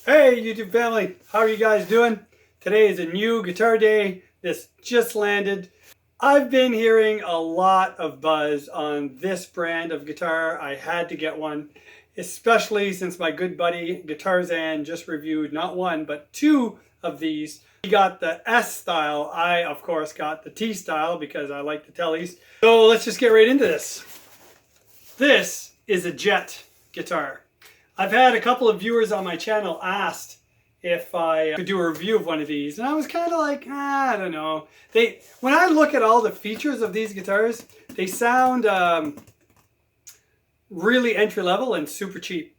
Hey YouTube family, how are you guys doing? Today is a new guitar day. This just landed. I've been hearing a lot of buzz on this brand of guitar. I had to get one, especially since my good buddy Guitarzan just reviewed not one but two of these. He got the S style. I of course got the T style because I like the tellies. So let's just get right into this. This is a Jet guitar. I've had a couple of viewers on my channel asked if I could do a review of one of these, and I was kind of like, I don't know. When I look at all the features of these guitars, they sound really entry level and super cheap.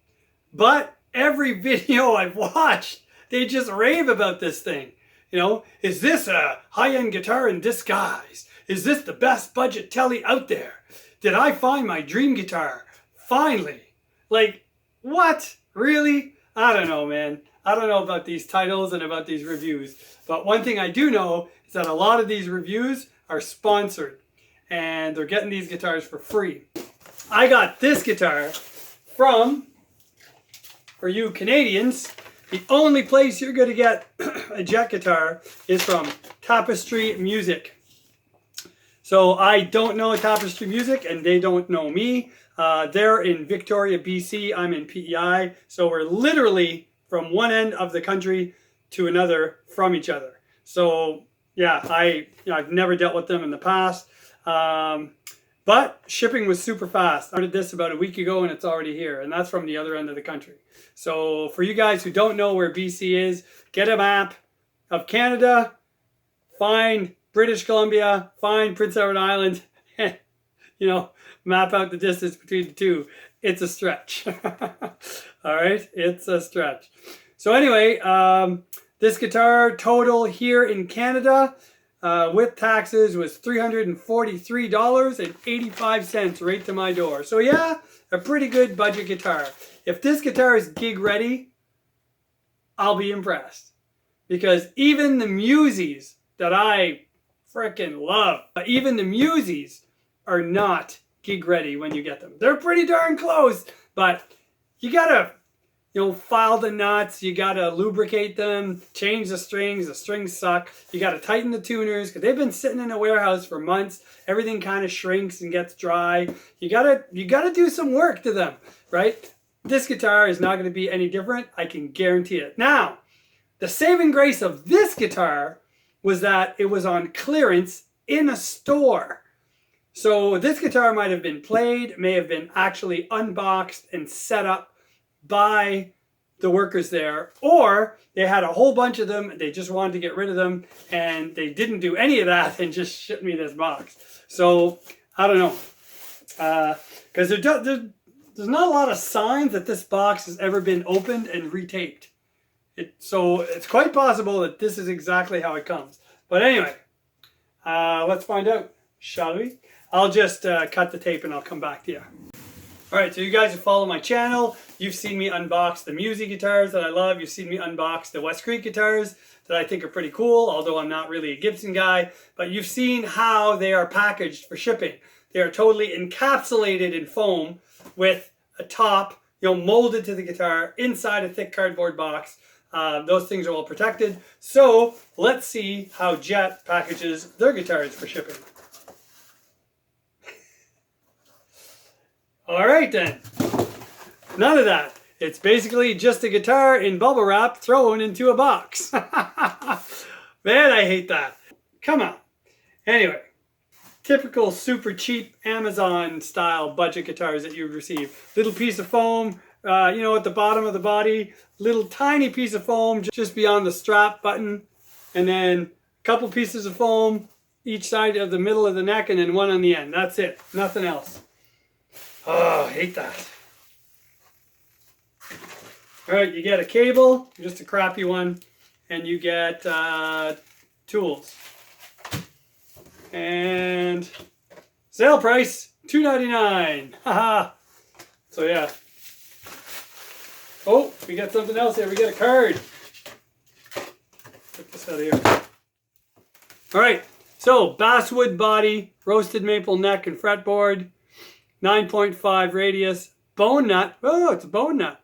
But every video I've watched, they just rave about this thing. You know, is this a high-end guitar in disguise? Is this the best budget telly out there? Did I find my dream guitar? Finally. Like, what? Really? I don't know, man. I don't know about these titles and about these reviews. But one thing I do know is that a lot of these reviews are sponsored. And they're getting these guitars for free. I got this guitar from, for you Canadians, the only place you're going to get a Jet guitar is from Tapestry Music. So I don't know Tapestry Music and they don't know me. They're in Victoria, BC. I'm in PEI. So we're literally from one end of the country to another from each other. So yeah, I've never dealt with them in the past. But shipping was super fast. I ordered this about a week ago and it's already here. And that's from the other end of the country. So for you guys who don't know where BC is, get a map of Canada, find British Columbia, find Prince Edward Island, you know, map out the distance between the two. It's a stretch. All right, it's a stretch. So anyway, this guitar total here in Canada with taxes was $343.85 right to my door. So yeah, a pretty good budget guitar. If this guitar is gig ready, I'll be impressed. Because even the Musies that I freaking love, even the Musies are not gig ready when you get them. They're pretty darn close, but you gotta, file the nuts, you gotta lubricate them, change the strings suck, you gotta tighten the tuners, because they've been sitting in a warehouse for months, everything kind of shrinks and gets dry. You gotta do some work to them, right? This guitar is not gonna be any different, I can guarantee it. Now, the saving grace of this guitar was that it was on clearance in a store. So this guitar might have been played, may have been actually unboxed and set up by the workers there, or they had a whole bunch of them, they just wanted to get rid of them, and they didn't do any of that and just shipped me this box. So, I don't know. Because there's not a lot of signs that this box has ever been opened and retaped. So it's quite possible that this is exactly how it comes. But anyway, let's find out, shall we? I'll just cut the tape and I'll come back to you. Alright, so you guys who follow my channel, you've seen me unbox the Music guitars that I love. You've seen me unbox the West Creek guitars that I think are pretty cool, although I'm not really a Gibson guy. But you've seen how they are packaged for shipping. They are totally encapsulated in foam with a top, molded to the guitar inside a thick cardboard box. Those things are all protected. So let's see how Jet packages their guitars for shipping. All right then, none of that. It's basically just a guitar in bubble wrap thrown into a box. Man, I hate that. Come on. Anyway, typical super cheap Amazon style budget guitars that you would receive. Little piece of foam, at the bottom of the body, little tiny piece of foam just beyond the strap button, and then a couple pieces of foam each side of the middle of the neck, and then one on the end. That's it. Nothing else. Oh, I hate that. Alright, you get a cable, just a crappy one, and you get tools. And sale price, $2.99. Haha. So yeah. Oh, we got something else here. We got a card. Put this out of here. Alright, so basswood body, roasted maple neck and fretboard. 9.5 radius, bone nut. Oh, it's a bone nut.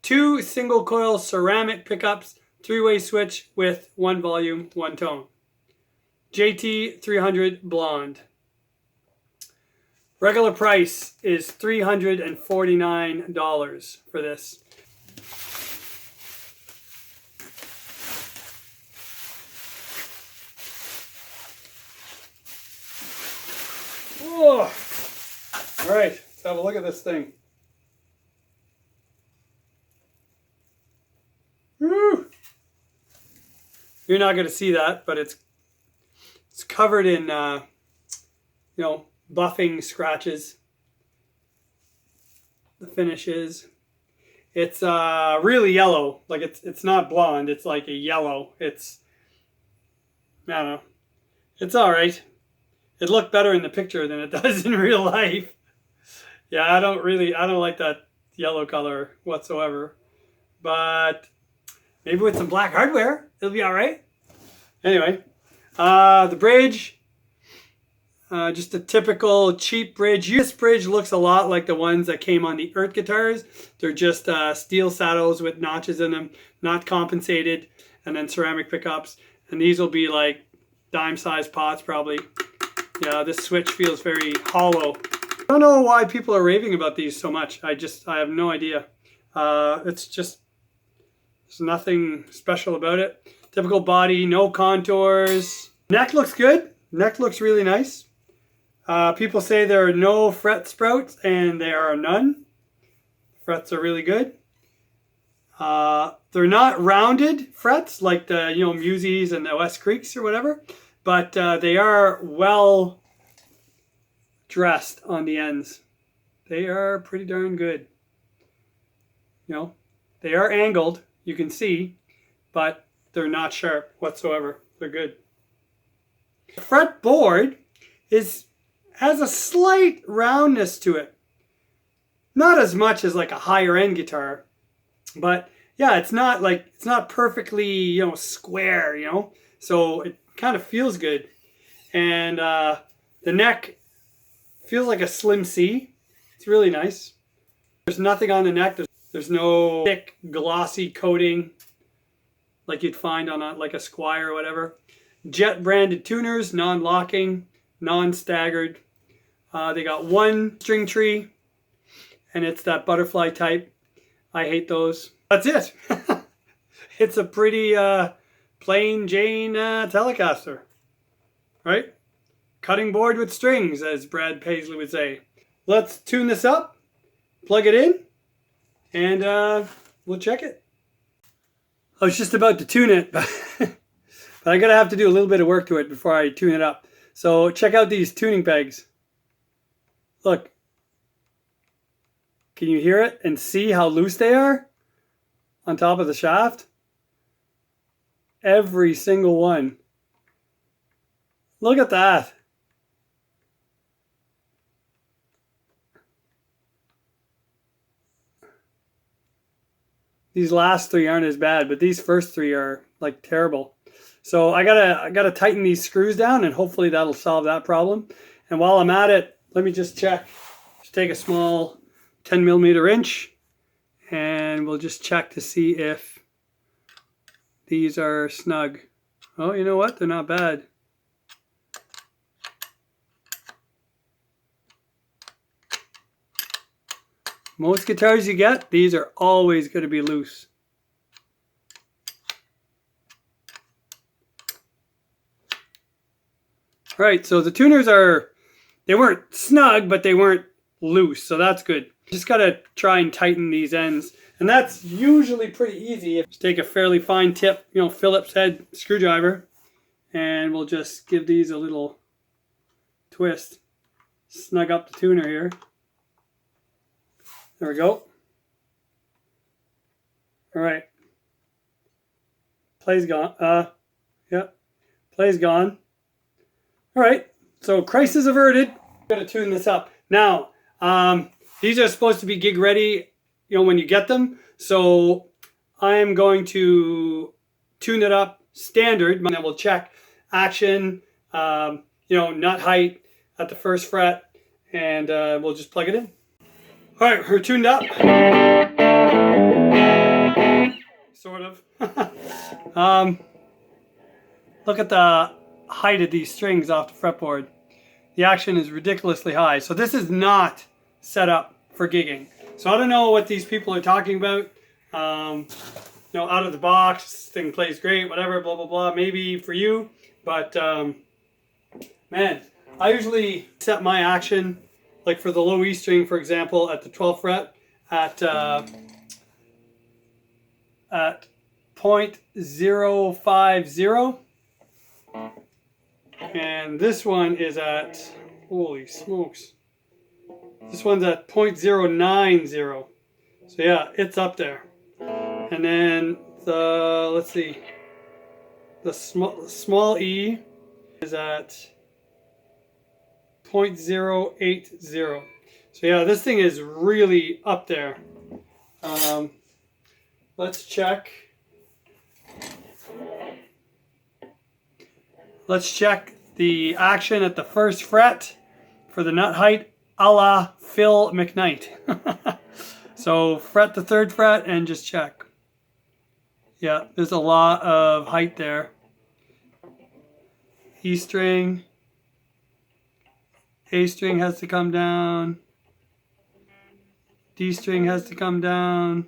2 single coil ceramic pickups, 3-way switch with 1 volume, 1 tone. JT-300 blonde. Regular price is $349 for this. Oh. All right, let's have a look at this thing. Woo. You're not going to see that, but it's covered in, buffing scratches. The finish is. It's really yellow. Like it's not blonde. It's like a yellow. I don't know. It's all right. It looked better in the picture than it does in real life. Yeah, I don't like that yellow color whatsoever. But maybe with some black hardware, it'll be all right. Anyway, the bridge, just a typical cheap bridge. This bridge looks a lot like the ones that came on the Earth guitars. They're just steel saddles with notches in them, not compensated, and then ceramic pickups. And these will be like dime-sized pots probably. Yeah, this switch feels very hollow. I don't know why people are raving about these so much. I have no idea. There's nothing special about it. Typical body, no contours. Neck looks good. Neck looks really nice. People say there are no fret sprouts, and there are none. Frets are really good. They're not rounded frets like the Museys and the West Creeks or whatever, but they are well dressed on the ends. They are pretty darn good. They are angled, you can see, but they're not sharp whatsoever. They're good. The fretboard has a slight roundness to it. Not as much as like a higher end guitar, but yeah, it's not perfectly, square, so it kind of feels good. And the neck feels like a slim C. It's really nice. There's nothing on the neck. There's no thick, glossy coating like you'd find on like a Squire or whatever. Jet branded tuners, non-locking, non-staggered. They got 1 string tree, and it's that butterfly type. I hate those. That's it. It's a pretty plain Jane Telecaster, right? Cutting board with strings, as Brad Paisley would say. Let's tune this up, plug it in, and we'll check it. I was just about to tune it, but I'm going to have to do a little bit of work to it before I tune it up. So check out these tuning pegs. Look. Can you hear it and see how loose they are on top of the shaft? Every single one. Look at that. These last 3 aren't as bad, but these first 3 are like terrible. So I gotta tighten these screws down, and hopefully that'll solve that problem. And while I'm at it, let me just check. Just take a small 10mm wrench, and we'll just check to see if these are snug. Oh, you know what? They're not bad. Most guitars you get, these are always going to be loose. All right, so the tuners they weren't snug, but they weren't loose, so that's good. Just got to try and tighten these ends, and that's usually pretty easy. Just take a fairly fine tip, Phillips head screwdriver, and we'll just give these a little twist. Snug up the tuner here. There we go. All right. Play's gone. Yeah. Play's gone. All right. So crisis averted. Got to tune this up. Now, these are supposed to be gig ready, when you get them. So I'm going to tune it up standard, and then we'll check action, nut height at the first fret, and we'll just plug it in. All right, we're tuned up. sort of. Look at the height of these strings off the fretboard. The action is ridiculously high. So this is not set up for gigging. So I don't know what these people are talking about. You know, out of the box, this thing plays great, whatever, blah, blah, blah. Maybe for you, but man, I usually set my action, like for the low E string, for example, at the 12th fret at 0.050. And this one is at, holy smokes, this one's at 0.090. So yeah, it's up there. And then the, let's see, the small E is at 0.080. So yeah, this thing is really up there. Let's check. Let's check the action at the 1st fret for the nut height a la Phil McKnight. So fret the 3rd fret and just check. Yeah, there's a lot of height there. E string. A string has to come down. D string has to come down.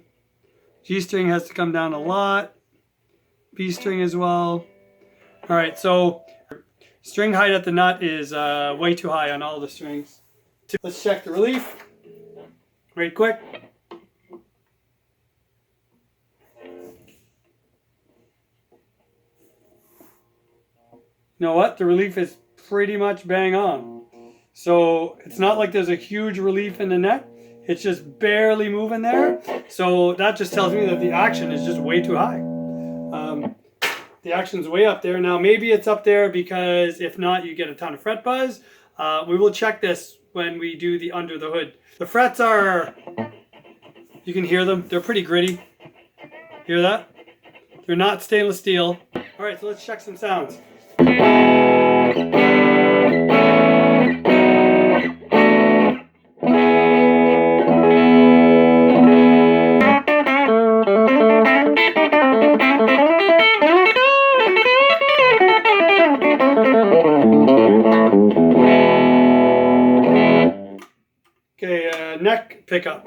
G string has to come down a lot. B string as well. All right, so string height at the nut is way too high on all the strings. Let's check the relief. Right quick. You know what? The relief is pretty much bang on. So it's not like there's a huge relief in the neck. It's just barely moving there. So that just tells me that the action is just way too high. The action's way up there. Now maybe it's up there because if not, you get a ton of fret buzz. We will check this when we do the under the hood. The frets are, you can hear them. They're pretty gritty. Hear that? They're not stainless steel. All right, so let's check some sounds. Okay, neck pickup.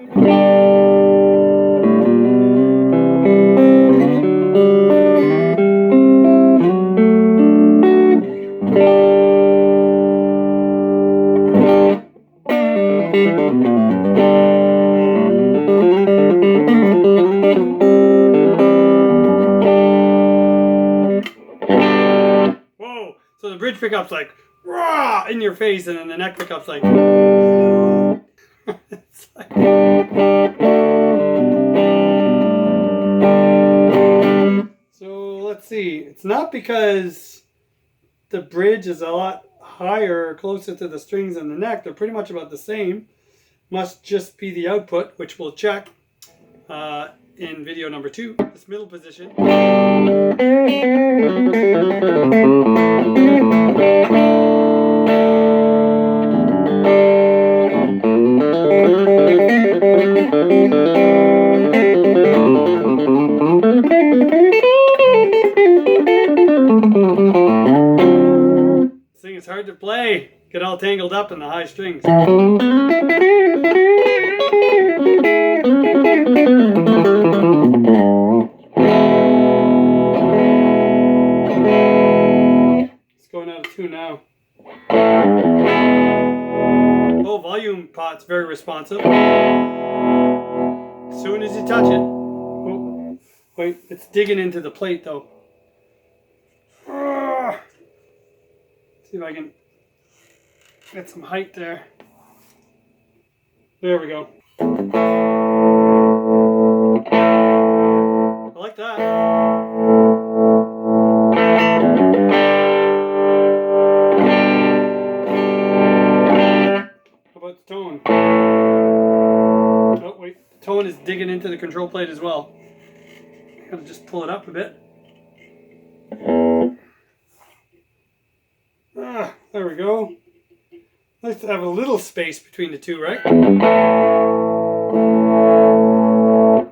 Whoa! So the bridge pickup's like rah in your face, and then the neck pickup's like. It's like... So let's see. It's not because the bridge is a lot higher, closer to the strings and the neck. They're pretty much about the same. Must just be the output, which we'll check in video number 2. This middle position. This thing is hard to play. Get all tangled up in the high strings. Let's go out of tune now. Oh, volume pot's very responsive. As soon as you touch it. Oh, wait, it's digging into the plate though. See if I can get some height there. There we go. I like that. How about the tone? Oh wait, the tone is digging into the control plate as well. I gotta just pull it up a bit. There we go. Nice to have a little space between the two, right?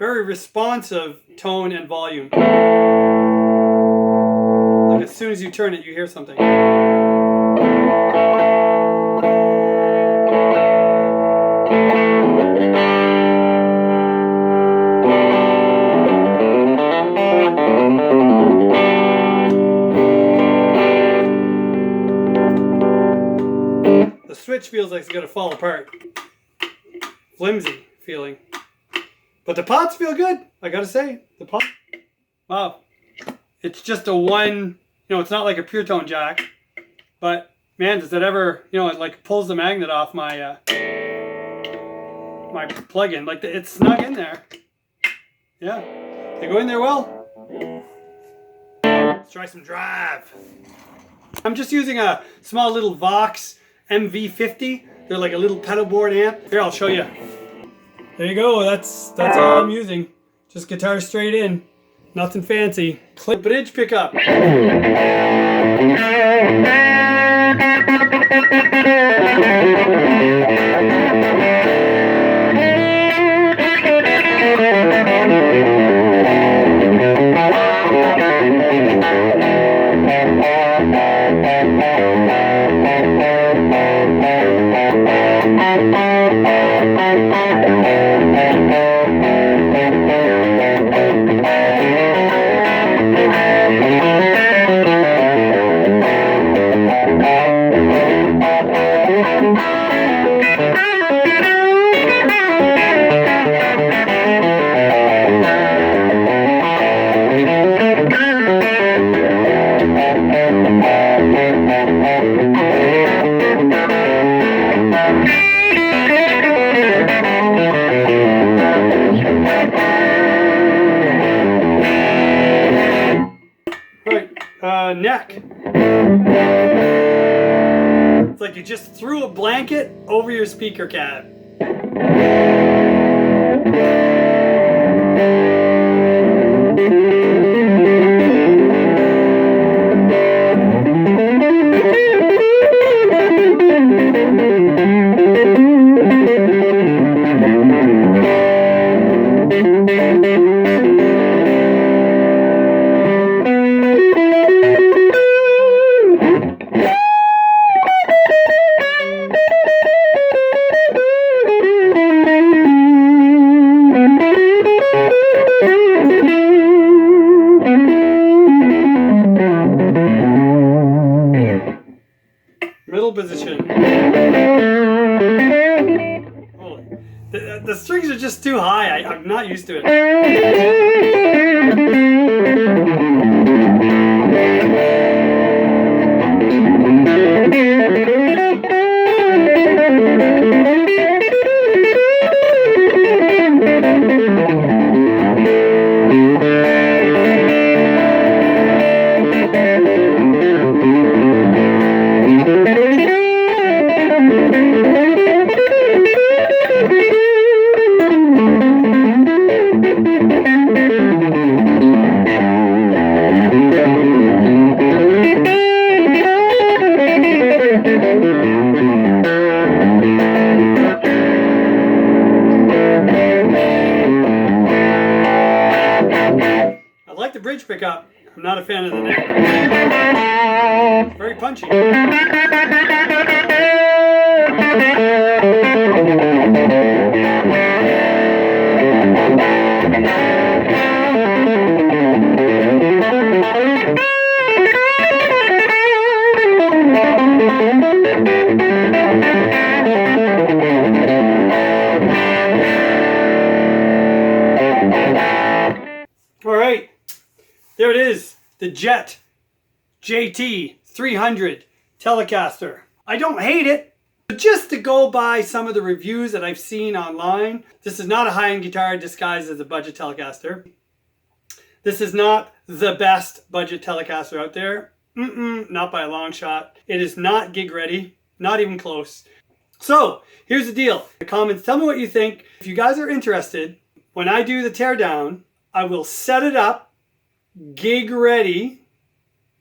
very responsive tone and volume. Like as soon as you turn it, you hear something. The switch feels like it's going to fall apart. Flimsy feeling. But the pots feel good, I gotta say. The pot. Wow. It's just a one, it's not like a pure tone jack. But man, does it ever, it like pulls the magnet off my my plug-in. Like it's snug in there. Yeah. They go in there well. Let's try some drive. I'm just using a small little Vox MV50. They're like a little pedal board amp. Here, I'll show you. There you go. That's all I'm using. Just guitar straight in. Nothing fancy. Clip bridge pickup. Neck. It's like you just threw a blanket over your speaker cab. Middle position. Holy. The strings are just too high. I'm not used to it. I like the bridge pickup. I'm not a fan of the neck. Very punchy. All right, there it is, the Jet JT-300 Telecaster. I don't hate it, but just to go by some of the reviews that I've seen online, this is not a high-end guitar disguised as a budget Telecaster. This is not the best budget Telecaster out there. Not by a long shot. It is not gig ready, not even close. So, here's the deal. In the comments, tell me what you think. If you guys are interested, when I do the teardown, I will set it up, gig ready,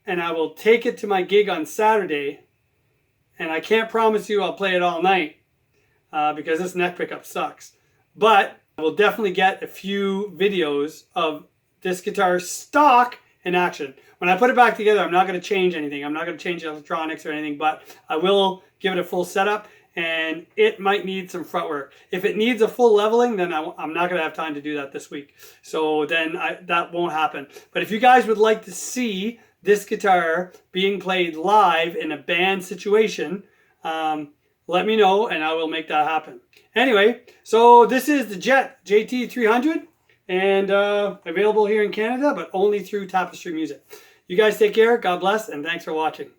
and I will take it to my gig on Saturday. And I can't promise you I'll play it all night because this neck pickup sucks. But I will definitely get a few videos of this guitar stock in action. When I put it back together, I'm not going to change anything. I'm not going to change the electronics or anything, but I will give it a full setup, and it might need some front work. If it needs a full leveling, then I'm not going to have time to do that this week. So then that won't happen. But if you guys would like to see this guitar being played live in a band situation, let me know and I will make that happen. Anyway, so this is the JT-300 and available here in Canada, but only through Tapestry Music. You guys take care, God bless, and thanks for watching.